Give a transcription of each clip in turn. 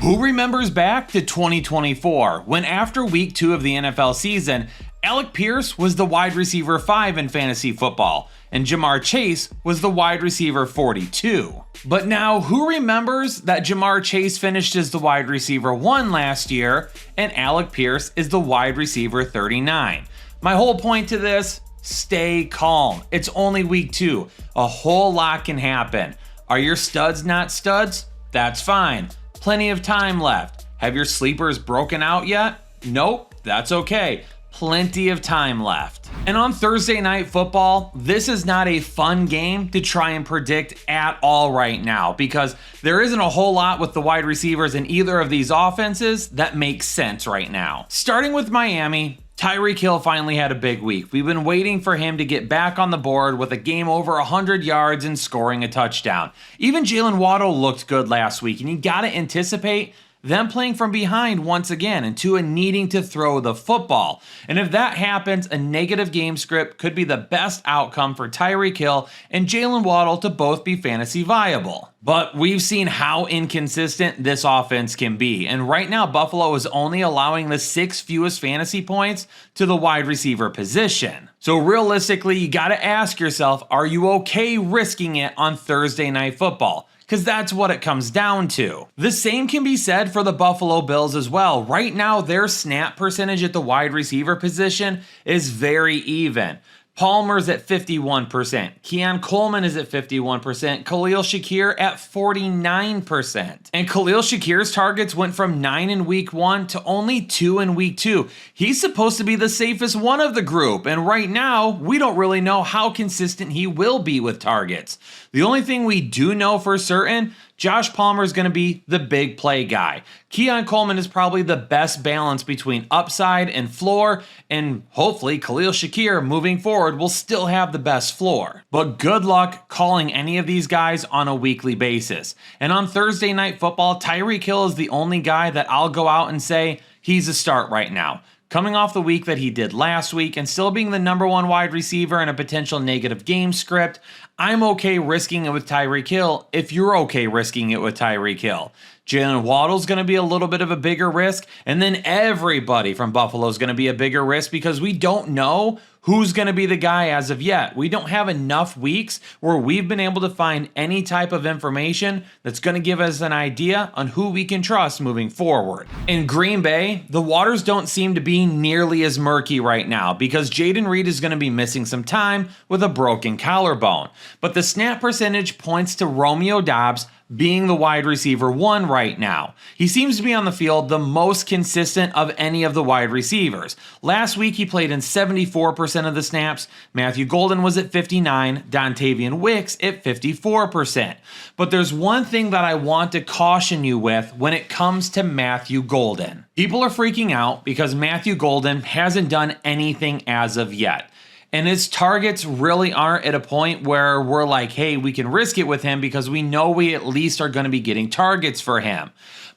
Who remembers back to 2024 when after week 2 of the NFL season, Alec Pierce was the wide receiver 5 in fantasy football, and Ja'Marr Chase was the wide receiver 42. But now, who remembers that Ja'Marr Chase finished as the wide receiver 1 last year, and Alec Pierce is the wide receiver 39? My whole point to this, stay calm. It's only week 2. A whole lot can happen. Are your studs not studs? That's fine. Plenty of time left. Have your sleepers broken out yet? Nope, that's okay. Plenty of time left. And on Thursday Night Football, this is not a fun game to try and predict at all right now because there isn't a whole lot with the wide receivers in either of these offenses that makes sense right now. Starting with Miami, Tyreek Hill finally had a big week. We've been waiting for him to get back on the board with a game over 100 yards and scoring a touchdown. Even Jalen Waddle looked good last week, and you gotta anticipate them playing from behind once again and Tua needing to throw the football. And if that happens, a negative game script could be the best outcome for Tyreek Hill and Jalen Waddle to both be fantasy viable. But we've seen how inconsistent this offense can be. And right now, Buffalo is only allowing the 6th fewest fantasy points to the wide receiver position. So realistically, you got to ask yourself, are you okay risking it on Thursday Night Football? Because that's what it comes down to. The same can be said for the Buffalo Bills as well. Right now, their snap percentage at the wide receiver position is very even. Palmer's at 51%. Keon Coleman is at 51%. Khalil Shakir at 49%. And Khalil Shakir's targets went from 9 in week 1 to only 2 in week 2. He's supposed to be the safest one of the group. And right now, we don't really know how consistent he will be with targets. The only thing we do know for certain, Josh Palmer is going to be the big play guy. Keon Coleman is probably the best balance between upside and floor, and hopefully Khalil Shakir moving forward will still have the best floor. But good luck calling any of these guys on a weekly basis. And on Thursday Night Football, Tyreek Hill is the only guy that I'll go out and say he's a start right now. Coming off the week that he did last week and still being the number 1 wide receiver in a potential negative game script, I'm okay risking it with Tyreek Hill if you're okay risking it with Tyreek Hill. Jalen Waddle's going to be a little bit of a bigger risk, and then everybody from Buffalo is going to be a bigger risk because we don't know who's going to be the guy as of yet. We don't have enough weeks where we've been able to find any type of information that's going to give us an idea on who we can trust moving forward. In Green Bay, the waters don't seem to be nearly as murky right now because Jayden Reed is going to be missing some time with a broken collarbone. But the snap percentage points to Romeo Doubs being the wide receiver 1 right now. He seems to be on the field the most consistent of any of the wide receivers. Last week he played in 74% of the snaps. Matthew Golden was at 59%, Dontavian Wicks at 54%. But there's one thing that I want to caution you with when it comes to Matthew Golden. People are freaking out because Matthew Golden hasn't done anything as of yet. And his targets really aren't at a point where we're like, hey, we can risk it with him because we know we at least are going to be getting targets for him.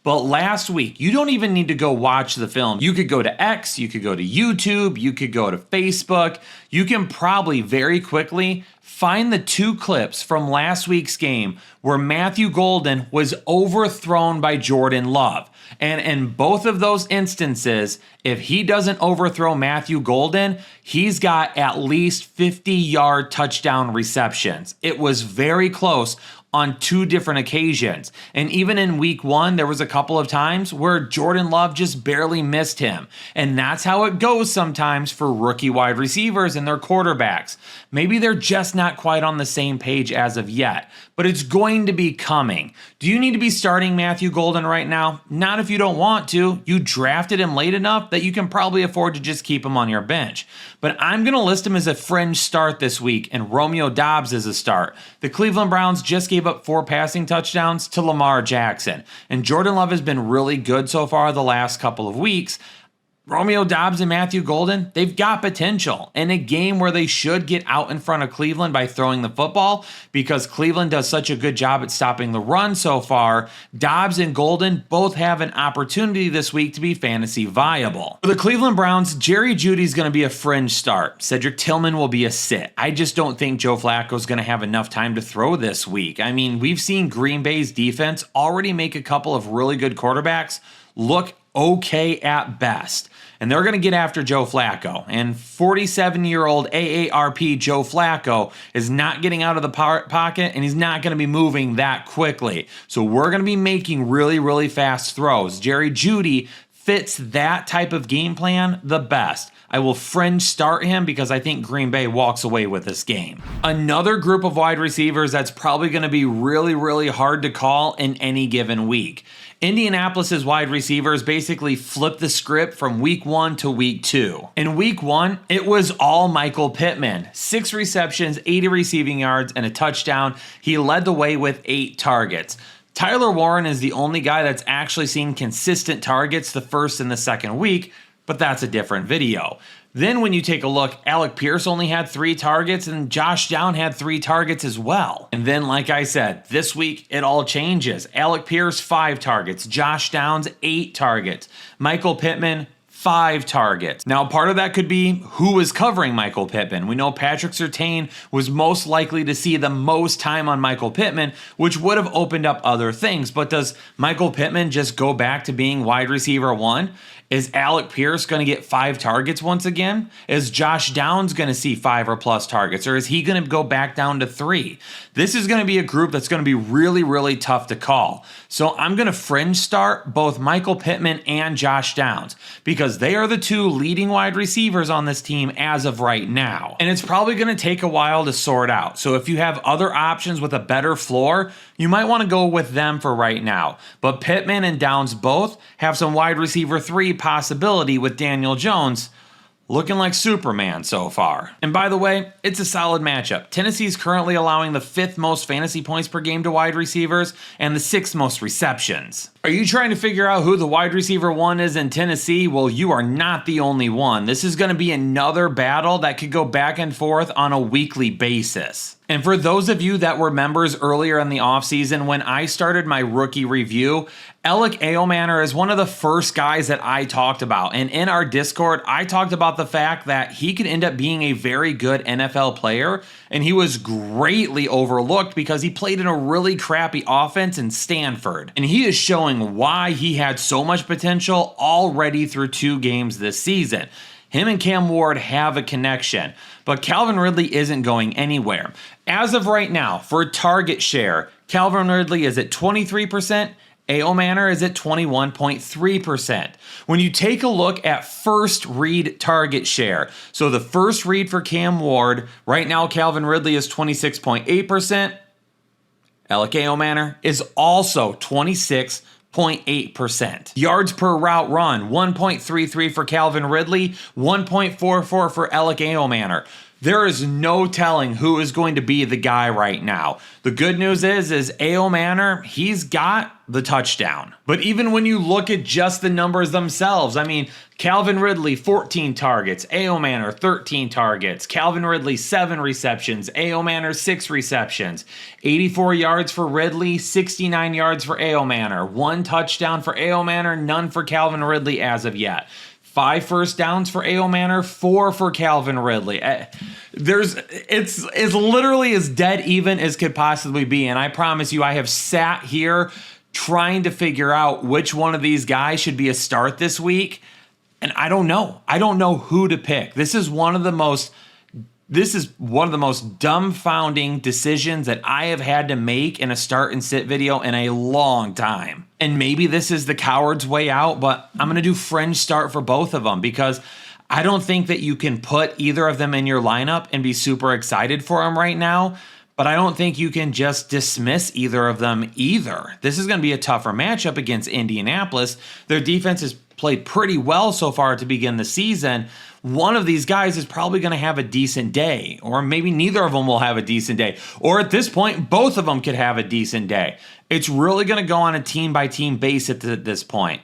But last week, you don't even need to go watch the film. You could go to X, you could go to YouTube, you could go to Facebook. You can probably very quickly find the 2 clips from last week's game where Matthew Golden was overthrown by Jordan Love. And in both of those instances, if he doesn't overthrow Matthew Golden, he's got at least 50-yard touchdown receptions. It was very close on 2 different occasions. And even in week 1, there was a couple of times where Jordan Love just barely missed him. And that's how it goes sometimes for rookie wide receivers and their quarterbacks. Maybe they're just not quite on the same page as of yet, but it's going to be coming. Do you need to be starting Matthew Golden right now? Not if you don't want to. You drafted him late enough that you can probably afford to just keep him on your bench. But I'm going to list him as a fringe start this week, and Romeo Doubs is a start. The Cleveland Browns just gave up 4 passing touchdowns to Lamar Jackson, and Jordan Love has been really good so far the last couple of weeks. Romeo Doubs and Matthew Golden, they've got potential in a game where they should get out in front of Cleveland by throwing the football because Cleveland does such a good job at stopping the run so far. Doubs and Golden both have an opportunity this week to be fantasy viable. For the Cleveland Browns, Jerry Jeudy's going to be a fringe start. Cedric Tillman will be a sit. I just don't think Joe Flacco's going to have enough time to throw this week. I mean, we've seen Green Bay's defense already make a couple of really good quarterbacks look okay at best. And they're going to get after Joe Flacco. And 47-year-old AARP Joe Flacco is not getting out of the pocket, and he's not going to be moving that quickly. So we're going to be making really, really fast throws. Jerry Jeudy fits that type of game plan the best. I will fringe start him because I think Green Bay walks away with this game. Another group of wide receivers that's probably going to be really, really hard to call in any given week. Indianapolis's wide receivers basically flipped the script from week 1 to week 2. In week 1, it was all Michael Pittman. 6 receptions, 80 receiving yards, and a touchdown. He led the way with 8 targets. Tyler Warren is the only guy that's actually seen consistent targets the first and the second week, but that's a different video. Then when you take a look, Alec Pierce only had 3 targets and Josh Downs had 3 targets as well. And then, like I said, this week it all changes. Alec Pierce, 5 targets. Josh Downs, 8 targets. Michael Pittman, 5 targets. Now, part of that could be who was covering Michael Pittman. We know Patrick Surtain was most likely to see the most time on Michael Pittman, which would have opened up other things. But does Michael Pittman just go back to being wide receiver 1? Is Alec Pierce going to get 5 targets once again? Is Josh Downs going to see 5 or plus targets? Or is he going to go back down to 3? This is going to be a group that's going to be really, really tough to call. So I'm going to fringe start both Michael Pittman and Josh Downs because they are the 2 leading wide receivers on this team as of right now. And it's probably going to take a while to sort out. So if you have other options with a better floor, you might want to go with them for right now. But Pittman and Downs both have some wide receiver 3 possibility with Daniel Jones looking like Superman so far. And by the way, it's a solid matchup. Tennessee's currently allowing the 5th most fantasy points per game to wide receivers and the 6th most receptions. Are you trying to figure out who the wide receiver 1 is in Tennessee? Well, you are not the only one. This is going to be another battle that could go back and forth on a weekly basis. And for those of you that were members earlier in the offseason, when I started my rookie review, Alec Eomanor is one of the first guys that I talked about. And in our Discord, I talked about the fact that he could end up being a very good NFL player. And he was greatly overlooked because he played in a really crappy offense in Stanford. And he is showing why he had so much potential already through 2 games this season. Him and Cam Ward have a connection, but Calvin Ridley isn't going anywhere. As of right now, for target share, Calvin Ridley is at 23%, Eomanor is at 21.3%. When you take a look at first read target share, so the first read for Cam Ward, right now Calvin Ridley is 26.8%, Alec Eomanor is also 26.8%. Yards per route run, 1.33 for Calvin Ridley, 1.44 for Alec Eomanor. There is no telling who is going to be the guy right now. The good news is Eomanor, he's got the touchdown. But even when you look at just the numbers themselves, I mean, Calvin Ridley, 14 targets. Eomanor, 13 targets. Calvin Ridley, 7 receptions. Eomanor, 6 receptions. 84 yards for Ridley, 69 yards for Eomanor. 1 touchdown for Eomanor, none for Calvin Ridley as of yet. 5 first downs for Eomanor, 4 for Calvin Ridley. It's literally as dead even as could possibly be. And I promise you, I have sat here trying to figure out which one of these guys should be a start this week. And I don't know. I don't know who to pick. This is one of the most dumbfounding decisions that I have had to make in a start and sit video in a long time. And maybe this is the coward's way out, but I'm going to do fringe start for both of them because I don't think that you can put either of them in your lineup and be super excited for them right now. But I don't think you can just dismiss either of them either. This is going to be a tougher matchup against Indianapolis. Their defense has played pretty well so far to begin the season. One of these guys is probably going to have a decent day, or maybe neither of them will have a decent day. Or at this point, both of them could have a decent day. It's really going to go on a team-by-team basis at this point.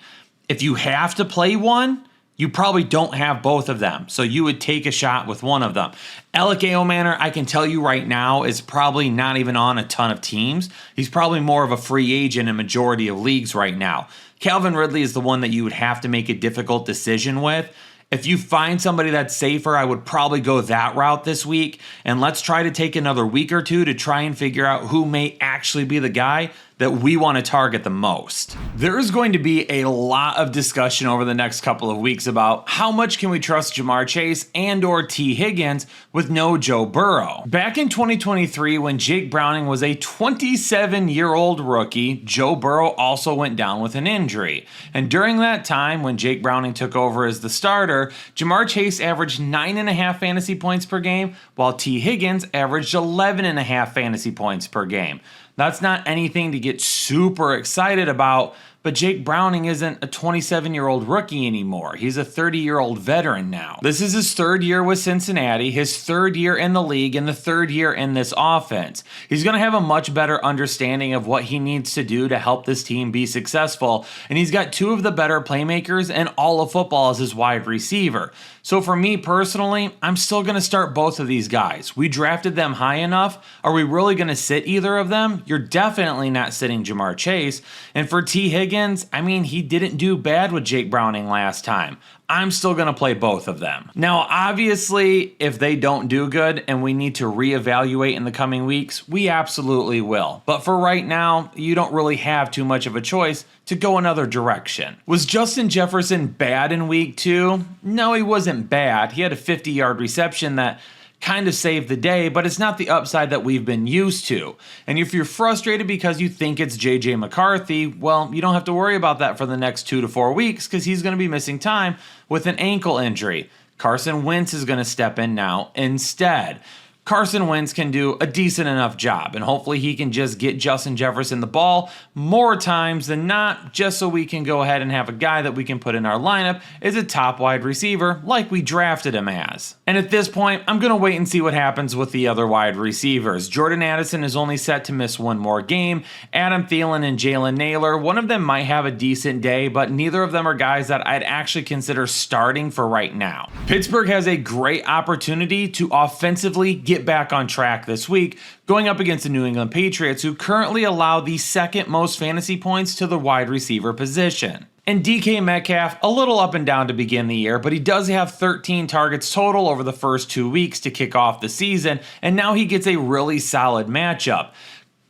If you have to play one, you probably don't have both of them, so you would take a shot with one of them. Alec Eomanor, I can tell you right now, is probably not even on a ton of teams. He's probably more of a free agent in a majority of leagues right now. Calvin Ridley is the one that you would have to make a difficult decision with. If you find somebody that's safer, I would probably go that route this week. And let's try to take another week or two to try and figure out who may actually be the guy that we want to target the most. There is going to be a lot of discussion over the next couple of weeks about how much can we trust Ja'Marr Chase and or T. Higgins with no Joe Burrow. Back in 2023, when Jake Browning was a 27-year-old rookie, Joe Burrow also went down with an injury. And during that time, when Jake Browning took over as the starter, Ja'Marr Chase averaged 9.5 fantasy points per game, while T. Higgins averaged 11.5 fantasy points per game. That's not anything to get super excited about, but Jake Browning isn't a 27-year-old rookie anymore. He's a 30-year-old veteran now. This is his third year with Cincinnati, his third year in the league, and the third year in this offense. He's going to have a much better understanding of what he needs to do to help this team be successful, and he's got two of the better playmakers in all of football as his wide receiver. So for me personally, I'm still going to start both of these guys. We drafted them high enough. Are we really going to sit either of them? You're definitely not sitting Ja'Marr Chase. And for T. Higgins, I mean, he didn't do bad with Jake Browning last time. I'm still going to play both of them. Now, obviously, if they don't do good and we need to reevaluate in the coming weeks, we absolutely will. But for right now, you don't really have too much of a choice to go another direction. Was Justin Jefferson bad in week 2? No, he wasn't bad. He had a 50-yard reception that kind of saved the day, but it's not the upside that we've been used to. And if you're frustrated because you think it's JJ McCarthy, well, you don't have to worry about that for the next 2 to 4 weeks because he's going to be missing time with an ankle injury. Carson Wentz is going to step in now instead. Carson Wentz can do a decent enough job, and hopefully he can just get Justin Jefferson the ball more times than not, just so we can go ahead and have a guy that we can put in our lineup as a top wide receiver like we drafted him as. And at this point, I'm going to wait and see what happens with the other wide receivers. Jordan Addison is only set to miss one more game. Adam Thielen and Jalen Naylor, one of them might have a decent day, but neither of them are guys that I'd actually consider starting for right now. Pittsburgh has a great opportunity to offensively get back on track this week, going up against the New England Patriots, who currently allow the second most fantasy points to the wide receiver position. And DK Metcalf, a little up and down to begin the year, but he does have 13 targets total over the first 2 weeks to kick off the season, and now he gets a really solid matchup.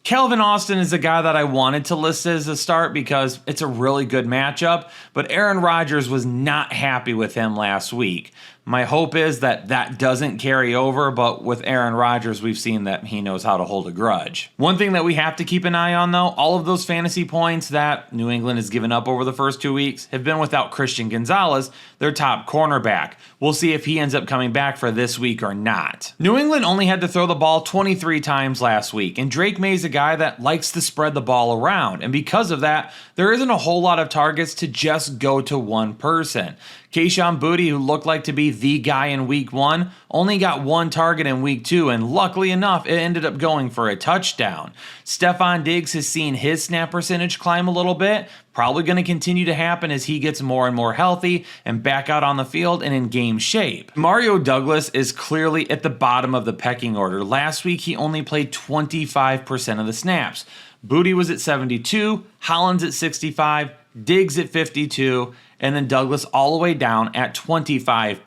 Calvin Austin is a guy that I wanted to list as a start because it's a really good matchup, but Aaron Rodgers was not happy with him last week. My hope is that that doesn't carry over, but with Aaron Rodgers, we've seen that he knows how to hold a grudge. One thing that we have to keep an eye on, though, all of those fantasy points that New England has given up over the first 2 weeks have been without Christian Gonzalez, their top cornerback. We'll see if he ends up coming back for this week or not. New England only had to throw the ball 23 times last week, and Drake May's a guy that likes to spread the ball around, and because of that, there isn't a whole lot of targets to just go to one person. Kayshon Boutte, who looked like to be the guy in week 1, only got one target in week 2, and luckily enough, it ended up going for a touchdown. Stefon Diggs has seen his snap percentage climb a little bit, probably going to continue to happen as he gets more and more healthy and back out on the field and in game shape. Mario Douglas is clearly at the bottom of the pecking order. Last week, he only played 25% of the snaps. Boutte was at 72, Hollins at 65, Diggs at 52, and then Douglas all the way down at 25%.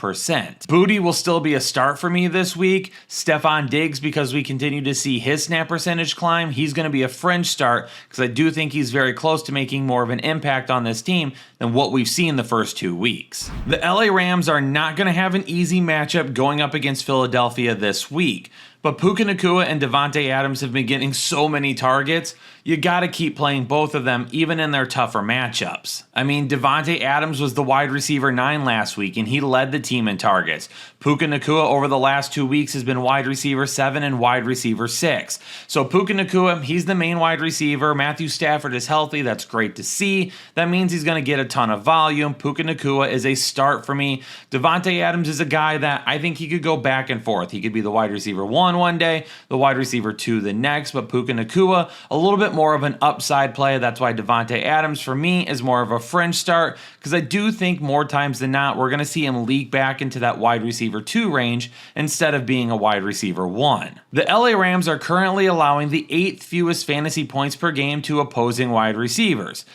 Boutte will still be a start for me this week. Stefon Diggs, because we continue to see his snap percentage climb, he's going to be a fringe start because I do think he's very close to making more of an impact on this team than what we've seen the first 2 weeks. The LA Rams are not going to have an easy matchup going up against Philadelphia this week. But Puka Nacua and Davante Adams have been getting so many targets, you gotta keep playing both of them even in their tougher matchups. I mean, Davante Adams was the wide receiver 9 last week and he led the team in targets. Puka Nacua over the last 2 weeks has been wide receiver 7 and wide receiver 6. So Puka Nacua, he's the main wide receiver. Matthew Stafford is healthy, that's great to see. That means he's gonna get a ton of volume. Puka Nacua is a start for me. Davante Adams is a guy that I think he could go back and forth. He could be the wide receiver 1, one day, the wide receiver 2 the next, but Puka Nacua, a little bit more of an upside play. That's why Davante Adams, for me, is more of a fringe start, because I do think more times than not, we're going to see him leak back into that wide receiver 2 range instead of being a wide receiver 1. The LA Rams are currently allowing the 8th fewest fantasy points per game to opposing wide receivers.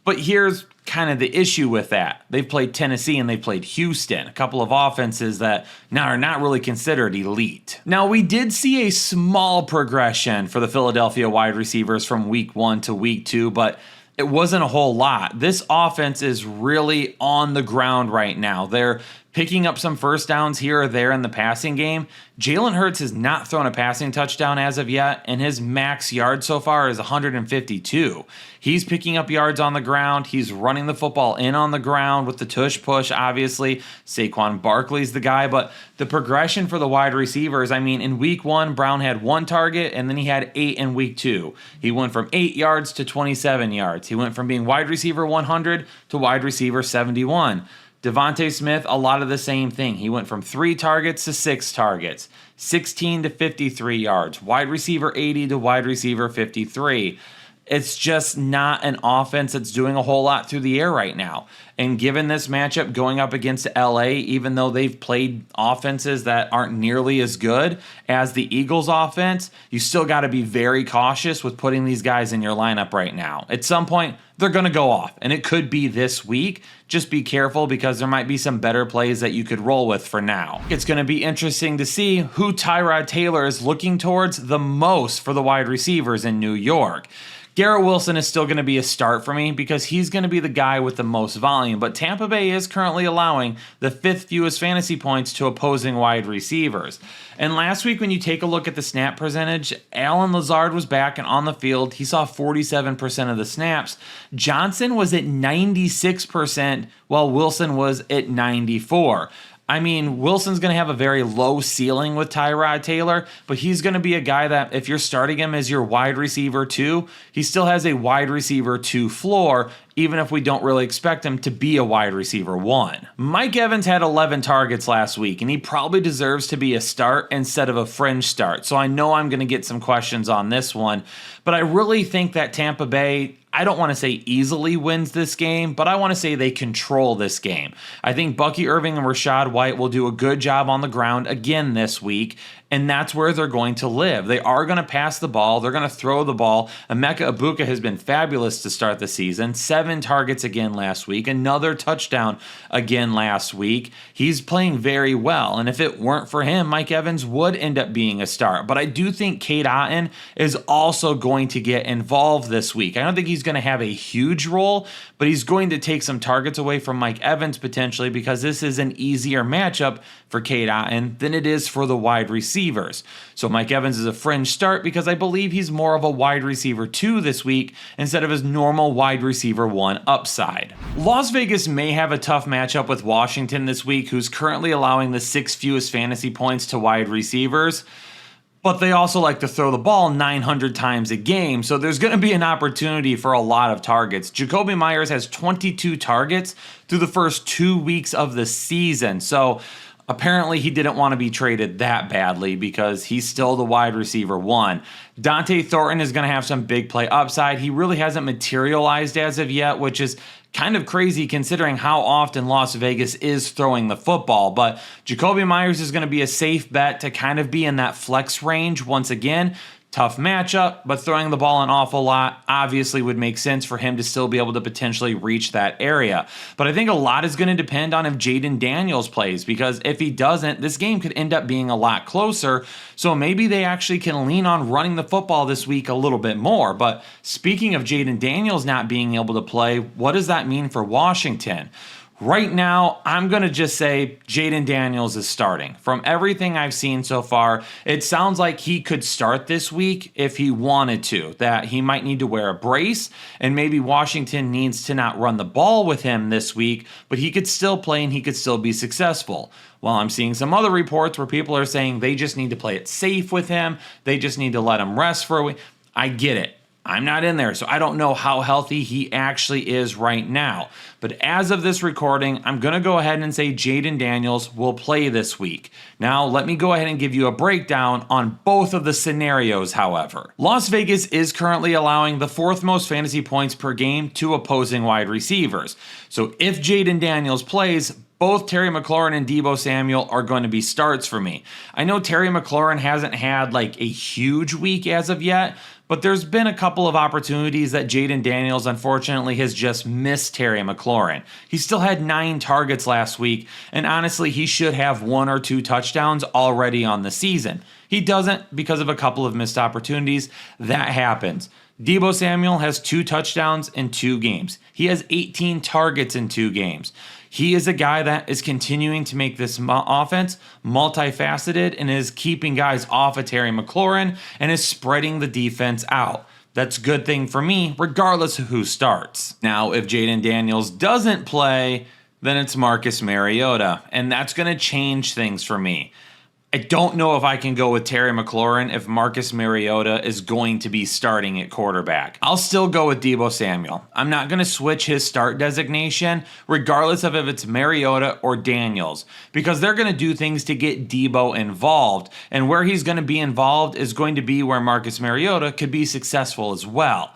But here's kind of the issue with that. They've played Tennessee and they've played Houston, a couple of offenses that now are not really considered elite. Now, we did see a small progression for the Philadelphia wide receivers from week 1 to week 2, but it wasn't a whole lot. This offense is really on the ground right now. They're picking up some first downs here or there in the passing game. Jalen Hurts has not thrown a passing touchdown as of yet, and his max yard so far is 152. He's picking up yards on the ground. He's running the football in on the ground with the tush push, obviously. Saquon Barkley's the guy, but the progression for the wide receivers, I mean, in week 1, Brown had 1 target, and then he had 8 in week 2. He went from 8 yards to 27 yards. He went from being wide receiver 100 to wide receiver 71. Devontae Smith, a lot of the same thing. He went from 3 targets to 6 targets, 16 to 53 yards, wide receiver 80 to wide receiver 53. It's just not an offense that's doing a whole lot through the air right now. And given this matchup going up against LA, even though they've played offenses that aren't nearly as good as the Eagles offense, you still got to be very cautious with putting these guys in your lineup right now. At some point, they're going to go off, and it could be this week. Just be careful because there might be some better plays that you could roll with for now. It's going to be interesting to see who Tyrod Taylor is looking towards the most for the wide receivers in New York. Garrett Wilson is still going to be a start for me because he's going to be the guy with the most volume, but Tampa Bay is currently allowing the 5th fewest fantasy points to opposing wide receivers. And last week, when you take a look at the snap percentage, Allen Lazard was back and on the field. He saw 47% of the snaps. Johnson was at 96%, while Wilson was at 94%. I mean, Wilson's going to have a very low ceiling with Tyrod Taylor, but he's going to be a guy that if you're starting him as your wide receiver 2, he still has a wide receiver 2 floor, even if we don't really expect him to be a wide receiver 1. Mike Evans had 11 targets last week, and he probably deserves to be a start instead of a fringe start. So I know I'm going to get some questions on this one, but I really think that Tampa Bay, I don't want to say easily wins this game, but I want to say they control this game. I think Bucky Irving and Rachaad White will do a good job on the ground again this week, and that's where they're going to live. They are going to pass the ball. They're going to throw the ball. Emeka Egbuka has been fabulous to start the season. 7 targets again last week. Another touchdown again last week. He's playing very well, and if it weren't for him, Mike Evans would end up being a start. But I do think Cade Otton is also going to get involved this week. I don't think he's going to have a huge role, but he's going to take some targets away from Mike Evans potentially because this is an easier matchup for Cade Otton than it is for the wide receivers. So Mike Evans is a fringe start because I believe he's more of a wide receiver 2 this week instead of his normal wide receiver 1 upside. Las Vegas may have a tough matchup with Washington this week, who's currently allowing the 6th fewest fantasy points to wide receivers. But they also like to throw the ball 900 times a game, so there's going to be an opportunity for a lot of targets. Jakobi Meyers has 22 targets through the first 2 weeks of the season, so apparently he didn't want to be traded that badly because he's still the wide receiver 1. Dante Thornton is going to have some big play upside. He really hasn't materialized as of yet, which is kind of crazy considering how often Las Vegas is throwing the football. But Jakobi Meyers is going to be a safe bet to kind of be in that flex range once again. Tough matchup, but throwing the ball an awful lot obviously would make sense for him to still be able to potentially reach that area. But I think a lot is going to depend on if Jayden Daniels plays, because if he doesn't, this game could end up being a lot closer. So maybe they actually can lean on running the football this week a little bit more. But speaking of Jayden Daniels not being able to play, what does that mean for Washington? Right now, I'm going to just say Jayden Daniels is starting. From everything I've seen so far, it sounds like he could start this week if he wanted to, that he might need to wear a brace, and maybe Washington needs to not run the ball with him this week, but he could still play and he could still be successful. Well, I'm seeing some other reports where people are saying they just need to play it safe with him, they just need to let him rest for a week. I get it. I'm not in there, so I don't know how healthy he actually is right now. But as of this recording, I'm going to go ahead and say Jayden Daniels will play this week. Now, let me go ahead and give you a breakdown on both of the scenarios, however. Las Vegas is currently allowing the 4th most fantasy points per game to opposing wide receivers. So if Jayden Daniels plays, both Terry McLaurin and Deebo Samuel are going to be starts for me. I know Terry McLaurin hasn't had like a huge week as of yet, but there's been a couple of opportunities that Jayden Daniels unfortunately has just missed Terry McLaurin. He still had 9 targets last week, and honestly, he should have 1 or 2 touchdowns already on the season. He doesn't because of a couple of missed opportunities. That happens. Deebo Samuel has 2 touchdowns in 2 games. He has 18 targets in 2 games. He is a guy that is continuing to make this offense multifaceted and is keeping guys off of Terry McLaurin and is spreading the defense out. That's a good thing for me, regardless of who starts. Now, if Jayden Daniels doesn't play, then it's Marcus Mariota, and that's going to change things for me. I don't know if I can go with Terry McLaurin if Marcus Mariota is going to be starting at quarterback. I'll still go with Deebo Samuel. I'm not going to switch his start designation, regardless of if it's Mariota or Daniels, because they're going to do things to get Deebo involved, and where he's going to be involved is going to be where Marcus Mariota could be successful as well.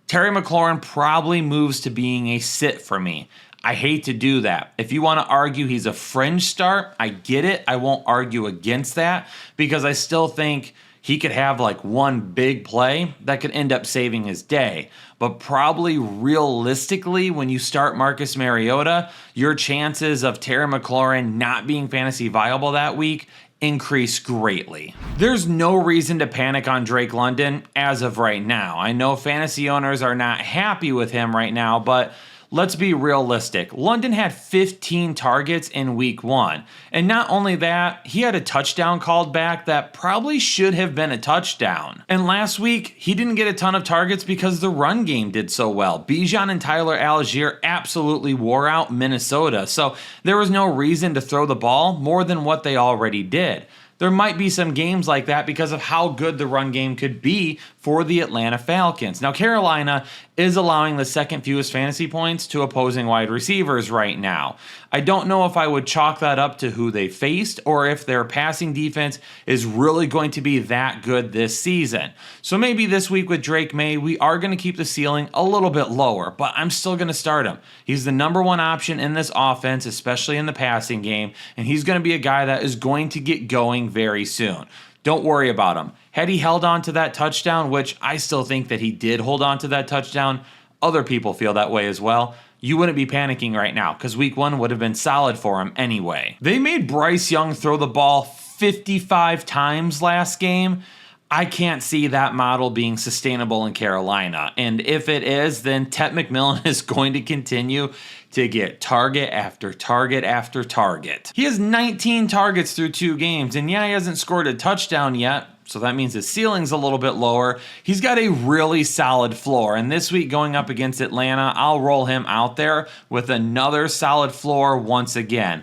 Terry McLaurin probably moves to being a sit for me. I hate to do that. If you want to argue he's a fringe start, I get it. I won't argue against that because I still think he could have like one big play that could end up saving his day. But probably realistically, when you start Marcus Mariota, your chances of Terry McLaurin not being fantasy viable that week increase greatly. There's no reason to panic on Drake London as of right now. I know fantasy owners are not happy with him right now, but let's be realistic. London had 15 targets in week 1. And not only that, he had a touchdown called back that probably should have been a touchdown. And last week, he didn't get a ton of targets because the run game did so well. Bijan and Tyler Algier absolutely wore out Minnesota. So there was no reason to throw the ball more than what they already did. There might be some games like that because of how good the run game could be for the Atlanta Falcons. Now, Carolina is allowing the 2nd fewest fantasy points to opposing wide receivers right now. I don't know if I would chalk that up to who they faced or if their passing defense is really going to be that good this season. So maybe this week with Drake May, we are going to keep the ceiling a little bit lower, but I'm still going to start him. He's the number 1 option in this offense, especially in the passing game, and he's going to be a guy that is going to get going very soon. Don't worry about him. Had he held on to that touchdown, which I still think that he did hold on to that touchdown, other people feel that way as well, you wouldn't be panicking right now because week 1 would have been solid for him anyway. They made Bryce Young throw the ball 55 times last game. I can't see that model being sustainable in Carolina. And if it is, then Tet McMillan is going to continue to get target after target after target. He has 19 targets through 2 games, and yeah, he hasn't scored a touchdown yet, so that means his ceiling's a little bit lower. He's got a really solid floor, and this week going up against Atlanta, I'll roll him out there with another solid floor once again.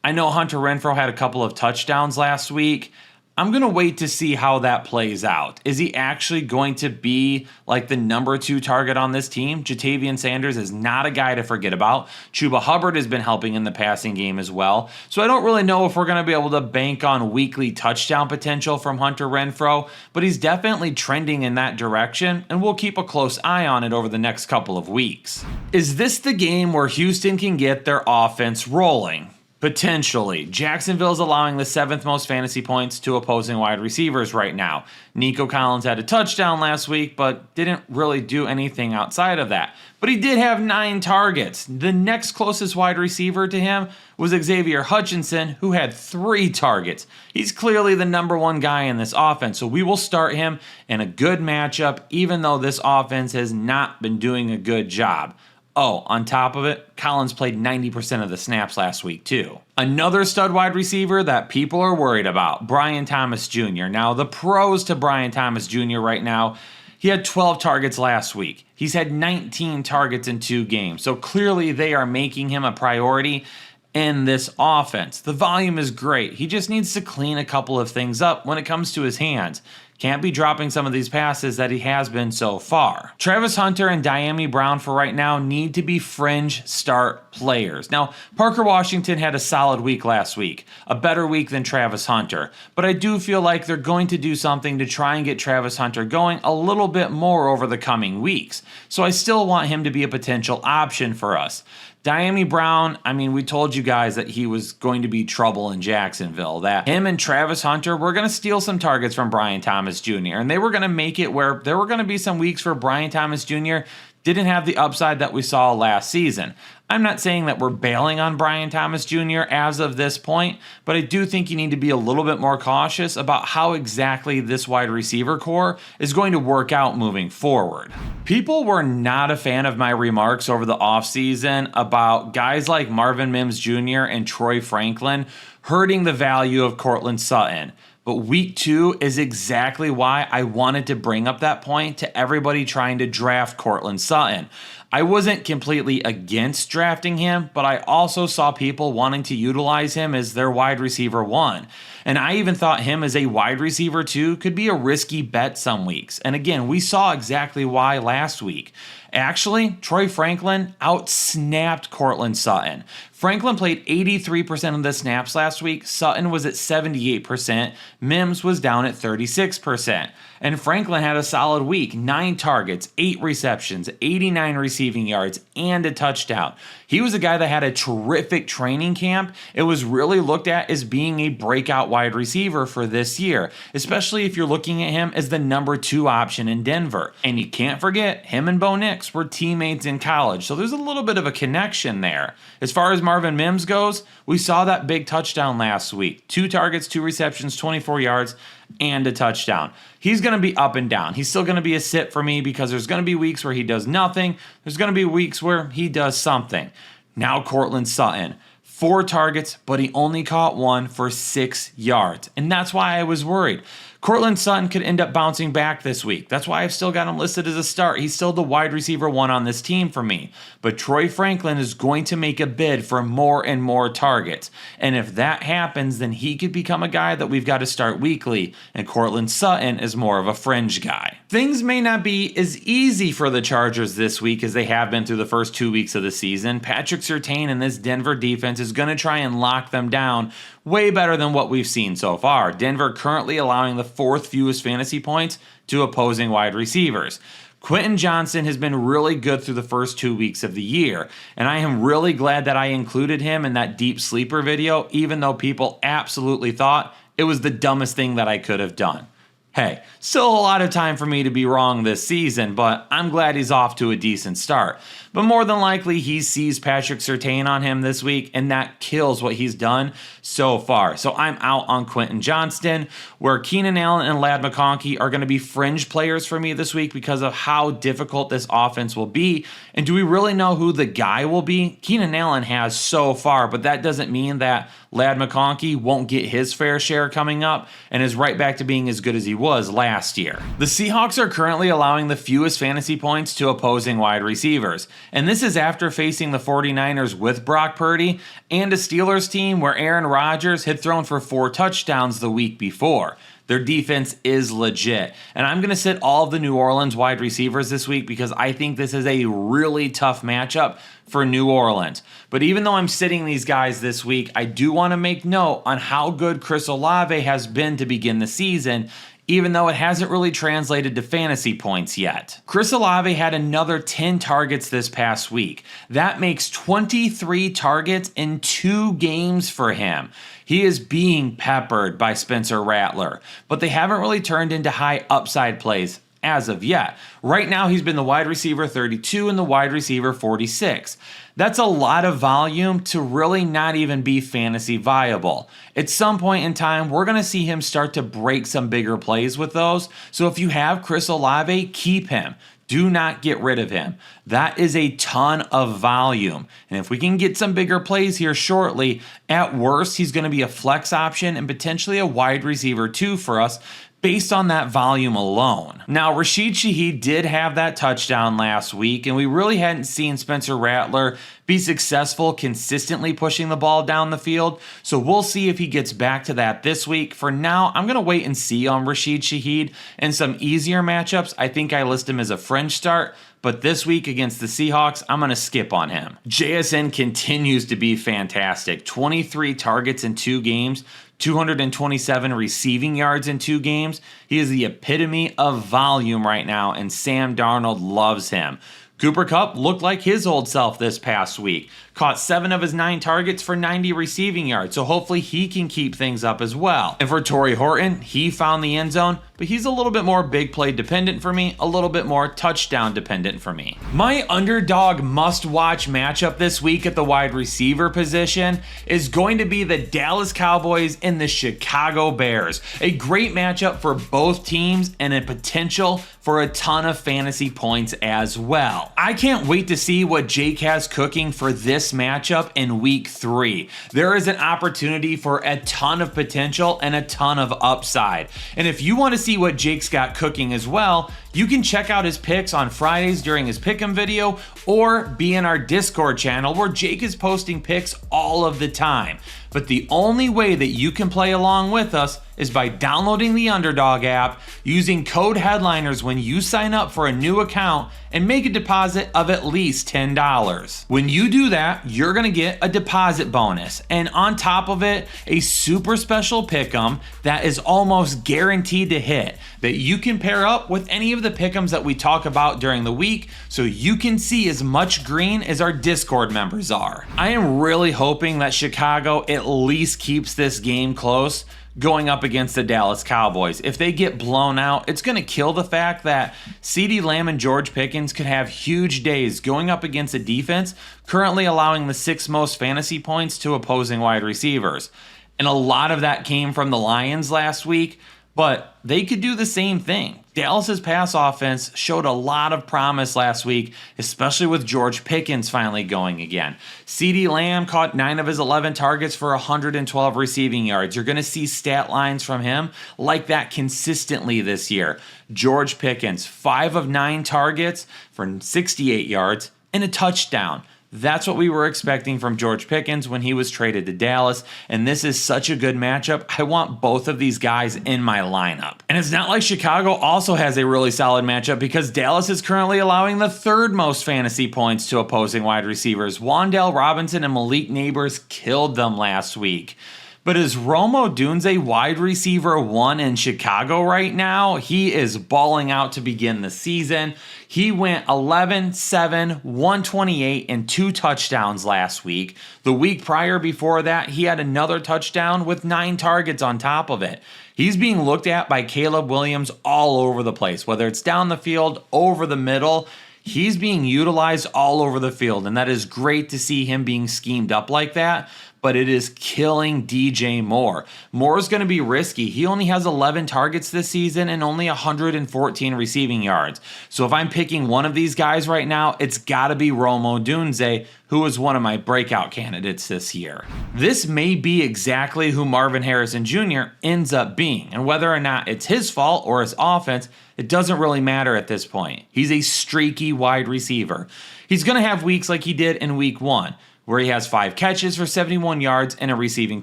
I know Hunter Renfrow had a couple of touchdowns last week. I'm going to wait to see how that plays out. Is he actually going to be like the number 2 target on this team? Jatavian Sanders is not a guy to forget about. Chuba Hubbard has been helping in the passing game as well. So I don't really know if we're going to be able to bank on weekly touchdown potential from Hunter Renfrow, but he's definitely trending in that direction, and we'll keep a close eye on it over the next couple of weeks. Is this the game where Houston can get their offense rolling? Potentially. Jacksonville's allowing the 7th most fantasy points to opposing wide receivers right now. Nico Collins had a touchdown last week, but didn't really do anything outside of that. But he did have 9 targets. The next closest wide receiver to him was Xavier Hutchinson, who had 3 targets. He's clearly the number 1 guy in this offense, so we will start him in a good matchup, even though this offense has not been doing a good job. Oh, on top of it, Collins played 90% of the snaps last week too. Another stud wide receiver that people are worried about, Brian Thomas Jr. Now, the pros to Brian Thomas Jr. right now, he had 12 targets last week. He's had 19 targets in 2 games, so clearly they are making him a priority in this offense. The volume is great. He just needs to clean a couple of things up when it comes to his hands. Can't be dropping some of these passes that he has been so far. Travis Hunter and Dyami Brown for right now need to be fringe start players. Now, Parker Washington had a solid week last week, a better week than Travis Hunter, but I do feel like they're going to do something to try and get Travis Hunter going a little bit more over the coming weeks. So I still want him to be a potential option for us. Dyami Brown, I mean, we told you guys that he was going to be trouble in Jacksonville, that him and Travis Hunter were going to steal some targets from Brian Thomas Jr., and they were going to make it where there were going to be some weeks where Brian Thomas Jr. didn't have the upside that we saw last season. I'm not saying that we're bailing on Brian Thomas Jr. as of this point, but I do think you need to be a little bit more cautious about how exactly this wide receiver core is going to work out moving forward. People were not a fan of my remarks over the offseason about guys like Marvin Mims Jr. and Troy Franklin hurting the value of Courtland Sutton. But week 2 is exactly why I wanted to bring up that point to everybody trying to draft Courtland Sutton. I wasn't completely against drafting him, but I also saw people wanting to utilize him as their wide receiver 1. And I even thought him as a wide receiver 2 could be a risky bet some weeks. And again, we saw exactly why last week. Actually, Troy Franklin outsnapped Courtland Sutton. Franklin played 83% of the snaps last week. Sutton was at 78%. Mims was down at 36%. And Franklin had a solid week. 9 targets, 8 receptions, 89 receiving yards, and a touchdown. He was a guy that had a terrific training camp. It was really looked at as being a breakout wide receiver for this year, especially if you're looking at him as the number 2 option in Denver. And you can't forget, him and Bo Nix were teammates in college, so there's a little bit of a connection there. As far as Marvin Mims goes, we saw that big touchdown last week. 2 targets, 2 receptions, 24 yards, and a touchdown. He's going to be up and down. He's still going to be a sit for me because there's going to be weeks where he does nothing. There's going to be weeks where he does something. Now Courtland Sutton. 4 targets, but he only caught 1 for 6 yards. And that's why I was worried. Courtland Sutton could end up bouncing back this week. That's why I've still got him listed as a start. He's still the wide receiver 1 on this team for me. But Troy Franklin is going to make a bid for more and more targets. And if that happens, then he could become a guy that we've got to start weekly. And Courtland Sutton is more of a fringe guy. Things may not be as easy for the Chargers this week as they have been through the first 2 weeks of the season. Patrick Surtain and this Denver defense is going to try and lock them down way better than what we've seen so far. Denver currently allowing the 4th fewest fantasy points to opposing wide receivers. Quentin Johnston has been really good through the first 2 weeks of the year, and I am really glad that I included him in that deep sleeper video, even though people absolutely thought it was the dumbest thing that I could have done. Hey, still a lot of time for me to be wrong this season, but I'm glad he's off to a decent start. But more than likely, he sees Patrick Surtain on him this week, and that kills what he's done so far. So I'm out on Quentin Johnston, where Keenan Allen and Ladd McConkey are going to be fringe players for me this week because of how difficult this offense will be. And do we really know who the guy will be? Keenan Allen has so far, but that doesn't mean that Ladd McConkey won't get his fair share coming up and is right back to being as good as he was last year. The Seahawks are currently allowing the fewest fantasy points to opposing wide receivers. And this is after facing the 49ers with Brock Purdy and a Steelers team where Aaron Rodgers had thrown for 4 touchdowns the week before. Their defense is legit. And I'm going to sit all of the New Orleans wide receivers this week because I think this is a really tough matchup for New Orleans. But even though I'm sitting these guys this week, I do want to make note on how good Chris Olave has been to begin the season, even though it hasn't really translated to fantasy points yet. Chris Olave had another 10 targets this past week. That makes 23 targets in 2 games for him. He is being peppered by Spencer Rattler, but they haven't really turned into high upside plays as of yet. Right now, he's been the wide receiver 32 and the wide receiver 46. That's a lot of volume to really not even be fantasy viable. At some point in time, we're going to see him start to break some bigger plays with those. So if you have Chris Olave, keep him. Do not get rid of him. That is a ton of volume. And if we can get some bigger plays here shortly, at worst, he's going to be a flex option and potentially a wide receiver 2 for us based on that volume alone. Now, Rashid Shaheed did have that touchdown last week, and we really hadn't seen Spencer Rattler be successful consistently pushing the ball down the field, so we'll see if he gets back to that this week. For now, I'm going to wait and see on Rashid Shaheed. In some easier matchups, I think I list him as a fringe start, but this week against the Seahawks, I'm going to skip on him. JSN continues to be fantastic. 23 targets in 2 games, 227 receiving yards in 2 games. He is the epitome of volume right now, and Sam Darnold loves him. Cooper Kupp looked like his old self this past week. Caught 7 of his 9 targets for 90 receiving yards, so hopefully he can keep things up as well. And for Torrey Horton, he found the end zone, but he's a little bit more big play dependent for me, a little bit more touchdown dependent for me. My underdog must-watch matchup this week at the wide receiver position is going to be the Dallas Cowboys and the Chicago Bears. A great matchup for both teams and a potential for a ton of fantasy points as well. I can't wait to see what Jake has cooking for this matchup in week 3. There is an opportunity for a ton of potential and a ton of upside. And if you want to see what Jake's got cooking as well, you can check out his picks on Fridays during his Pick'em video or be in our Discord channel where Jake is posting picks all of the time. But the only way that you can play along with us is by downloading the Underdog app, using code Headliners when you sign up for a new account, and make a deposit of at least $10. When you do that, you're gonna get a deposit bonus, and on top of it, a super special pick'em that is almost guaranteed to hit, that you can pair up with any of the pick'ems that we talk about during the week, so you can see as much green as our Discord members are. I am really hoping that Chicago at least keeps this game close going up against the Dallas Cowboys. If they get blown out, it's going to kill the fact that CeeDee Lamb and George Pickens could have huge days going up against a defense currently allowing the 6th most fantasy points to opposing wide receivers. And a lot of that came from the Lions last week, but they could do the same thing. Dallas's pass offense showed a lot of promise last week, especially with George Pickens finally going again. CeeDee Lamb caught 9 of his 11 targets for 112 receiving yards. You're going to see stat lines from him like that consistently this year. George Pickens, 5 of 9 targets for 68 yards and a touchdown. That's what we were expecting from George Pickens when he was traded to Dallas, and this is such a good matchup. I want both of these guys in my lineup. And it's not like Chicago also has a really solid matchup because Dallas is currently allowing the 3rd most fantasy points to opposing wide receivers. Wan'Dale Robinson and Malik Nabers killed them last week. But is Rome Odunze wide receiver 1 in Chicago right now? He is balling out to begin the season. He went 11, 7, 128, and 2 touchdowns last week. The week prior before that, he had another touchdown with 9 targets on top of it. He's being looked at by Caleb Williams all over the place, whether it's down the field, over the middle. He's being utilized all over the field, and that is great to see him being schemed up like that. But it is killing DJ Moore. Moore is going to be risky. He only has 11 targets this season and only 114 receiving yards. So if I'm picking one of these guys right now, it's got to be Rome Odunze, who is one of my breakout candidates this year. This may be exactly who Marvin Harrison Jr. ends up being, and whether or not it's his fault or his offense, it doesn't really matter at this point. He's a streaky wide receiver. He's going to have weeks like he did in week 1, where he has 5 catches for 71 yards and a receiving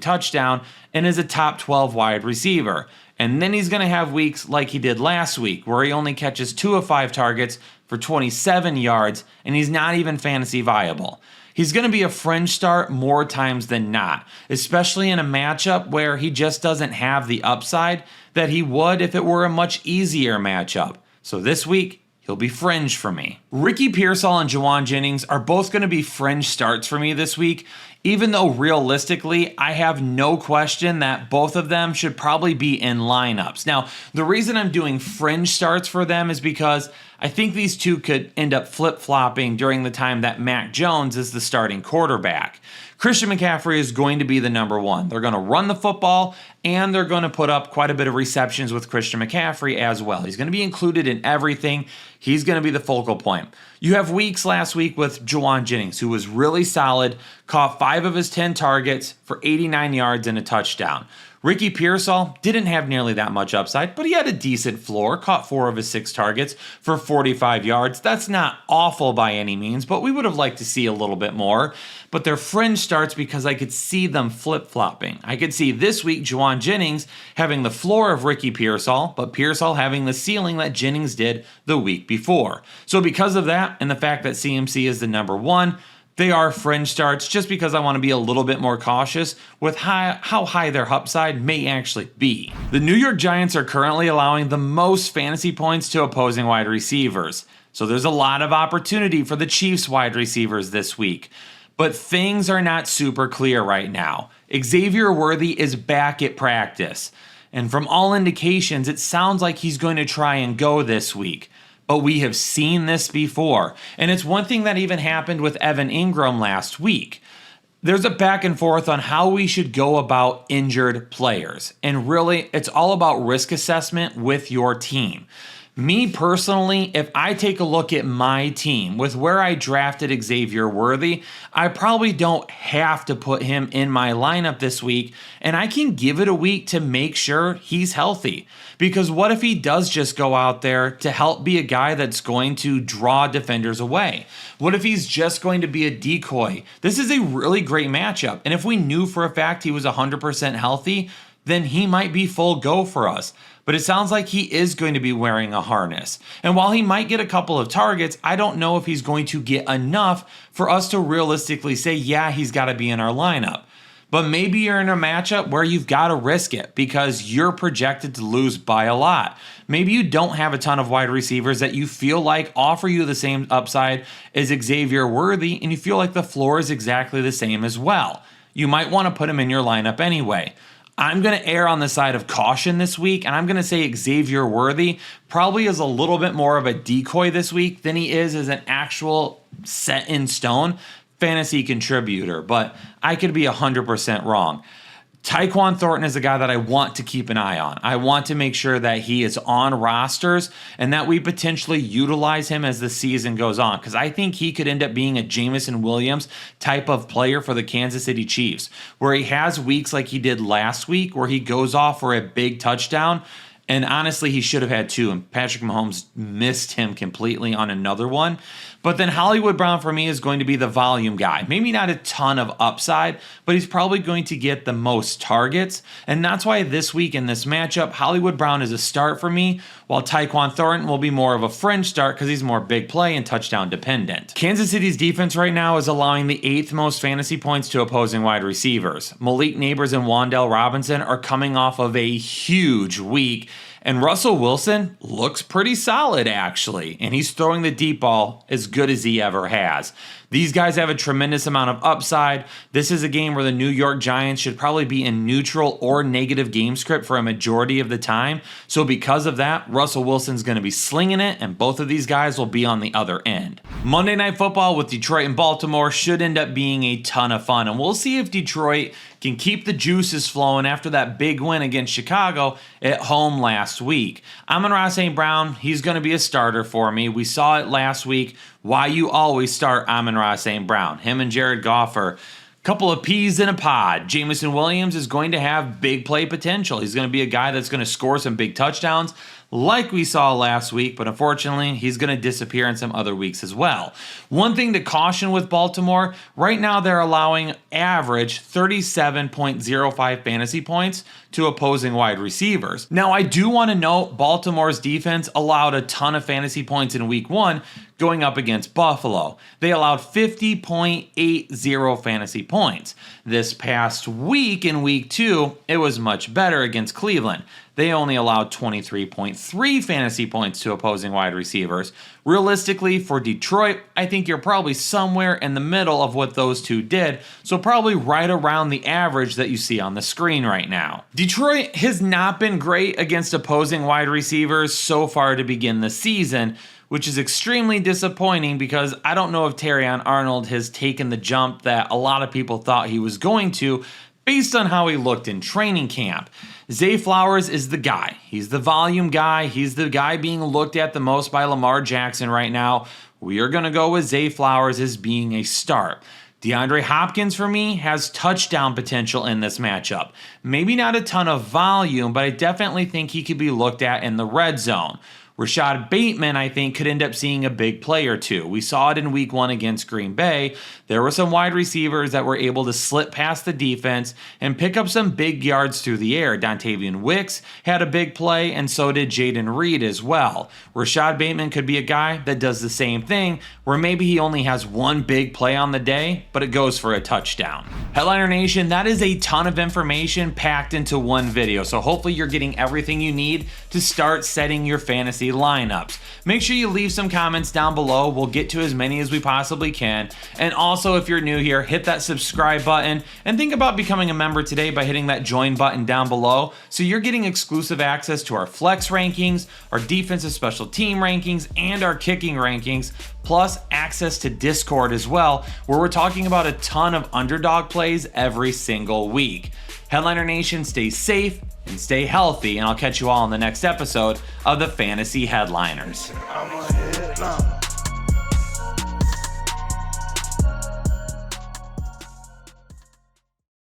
touchdown and is a top 12 wide receiver. And then he's going to have weeks like he did last week, where he only catches 2 of 5 targets for 27 yards and he's not even fantasy viable. He's going to be a fringe start more times than not, especially in a matchup where he just doesn't have the upside that he would if it were a much easier matchup. So this week, he'll be fringe for me. Ricky Pearsall and Jauan Jennings are both going to be fringe starts for me this week, even though realistically, I have no question that both of them should probably be in lineups. Now, the reason I'm doing fringe starts for them is because I think these two could end up flip-flopping during the time that Mac Jones is the starting quarterback. Christian McCaffrey is going to be the number 1. They're going to run the football, and they're going to put up quite a bit of receptions with Christian McCaffrey as well. He's going to be included in everything. He's going to be the focal point. You have weeks last week with Jauan Jennings, who was really solid, caught 5 of his 10 targets for 89 yards and a touchdown. Ricky Pearsall didn't have nearly that much upside, but he had a decent floor, caught 4 of his 6 targets for 45 yards. That's not awful by any means, but we would have liked to see a little bit more. But they're fringe starts because I could see them flip-flopping. I could see this week Jauan Jennings having the floor of Ricky Pearsall, but Pearsall having the ceiling that Jennings did the week before. So because of that, and the fact that CMC is the number 1, they are fringe starts just because I want to be a little bit more cautious with how high their upside may actually be. The New York Giants are currently allowing the most fantasy points to opposing wide receivers. So there's a lot of opportunity for the Chiefs wide receivers this week. But things are not super clear right now. Xavier Worthy is back at practice. And from all indications, it sounds like he's going to try and go this week. But we have seen this before. And it's one thing that even happened with Evan Ingram last week. There's a back and forth on how we should go about injured players. And really, it's all about risk assessment with your team. Me personally, if I take a look at my team with where I drafted Xavier Worthy, I probably don't have to put him in my lineup this week, and I can give it a week to make sure he's healthy. Because what if he does just go out there to help be a guy that's going to draw defenders away? What if he's just going to be a decoy? This is a really great matchup, and if we knew for a fact he was 100% healthy, then he might be full go for us. But it sounds like he is going to be wearing a harness. And while he might get a couple of targets, I don't know if he's going to get enough for us to realistically say, yeah, he's got to be in our lineup. But maybe you're in a matchup where you've got to risk it because you're projected to lose by a lot. Maybe you don't have a ton of wide receivers that you feel like offer you the same upside as Xavier Worthy, and you feel like the floor is exactly the same as well. You might want to put him in your lineup anyway. I'm going to err on the side of caution this week, and I'm going to say Xavier Worthy probably is a little bit more of a decoy this week than he is as an actual set-in-stone fantasy contributor, but I could be 100% wrong. Tyquan Thornton is a guy that I want to keep an eye on. I want to make sure that he is on rosters and that we potentially utilize him as the season goes on, because I think he could end up being a Jameson Williams type of player for the Kansas City Chiefs, where he has weeks like he did last week where he goes off for a big touchdown. And honestly, he should have had 2, and Patrick Mahomes missed him completely on another one. But then Hollywood Brown for me is going to be the volume guy. Maybe not a ton of upside, but he's probably going to get the most targets. And that's why this week in this matchup, Hollywood Brown is a start for me, while Tyquan Thornton will be more of a fringe start because he's more big play and touchdown dependent. Kansas City's defense right now is allowing the 8th most fantasy points to opposing wide receivers. Malik Nabers and Wan'Dale Robinson are coming off of a huge week. And Russell Wilson looks pretty solid, actually, and he's throwing the deep ball as good as he ever has. These guys have a tremendous amount of upside. This is a game where the New York Giants should probably be in neutral or negative game script for a majority of the time. So because of that, Russell Wilson's going to be slinging it, and both of these guys will be on the other end. Monday Night Football with Detroit and Baltimore should end up being a ton of fun, and we'll see if Detroit can keep the juices flowing after that big win against Chicago at home last week. Amon-Ra St. Brown, he's going to be a starter for me. We saw it last week, why you always start Amon-Ra St. Brown. Him and Jared Goff are a couple of peas in a pod. Jameson Williams is going to have big play potential. He's going to be a guy that's going to score some big touchdowns like we saw last week, but unfortunately, he's going to disappear in some other weeks as well. One thing to caution with Baltimore, right now they're allowing average 37.05 fantasy points to opposing wide receivers. Now, I do want to note Baltimore's defense allowed a ton of fantasy points in week 1 going up against Buffalo. They allowed 50.80 fantasy points. This past week in week 2, it was much better against Cleveland. They only allowed 23.3 fantasy points to opposing wide receivers. Realistically, for Detroit, I think you're probably somewhere in the middle of what those two did, so probably right around the average that you see on the screen right now. Detroit has not been great against opposing wide receivers so far to begin the season, which is extremely disappointing because I don't know if Terrion Arnold has taken the jump that a lot of people thought he was going to based on how he looked in training camp. Zay Flowers is the guy. He's the volume guy. He's the guy being looked at the most by Lamar Jackson right now. we are going to go with Zay Flowers as being a start. DeAndre Hopkins, for me, has touchdown potential in this matchup. Maybe not a ton of volume, but I definitely think he could be looked at in the red zone. Rashad Bateman, I think, could end up seeing a big play or two. We saw it in week 1 against Green Bay. There were some wide receivers that were able to slip past the defense and pick up some big yards through the air. Dontavian Wicks had a big play, and so did Jaden Reed as well. Rashad Bateman could be a guy that does the same thing, where maybe he only has one big play on the day, but it goes for a touchdown. Headliner Nation, that is a ton of information packed into one video, so hopefully you're getting everything you need to start setting your fantasy lineups. Make sure you leave some comments down below. We'll get to as many as we possibly can. And also, if you're new here, hit that subscribe button and think about becoming a member today by hitting that join button down below, so you're getting exclusive access to our flex rankings, our defensive special team rankings, and our kicking rankings, plus access to Discord as well, where we're talking about a ton of underdog plays every single week. Headliner Nation, stay safe and stay healthy, and I'll catch you all in the next episode of the Fantasy Headliners.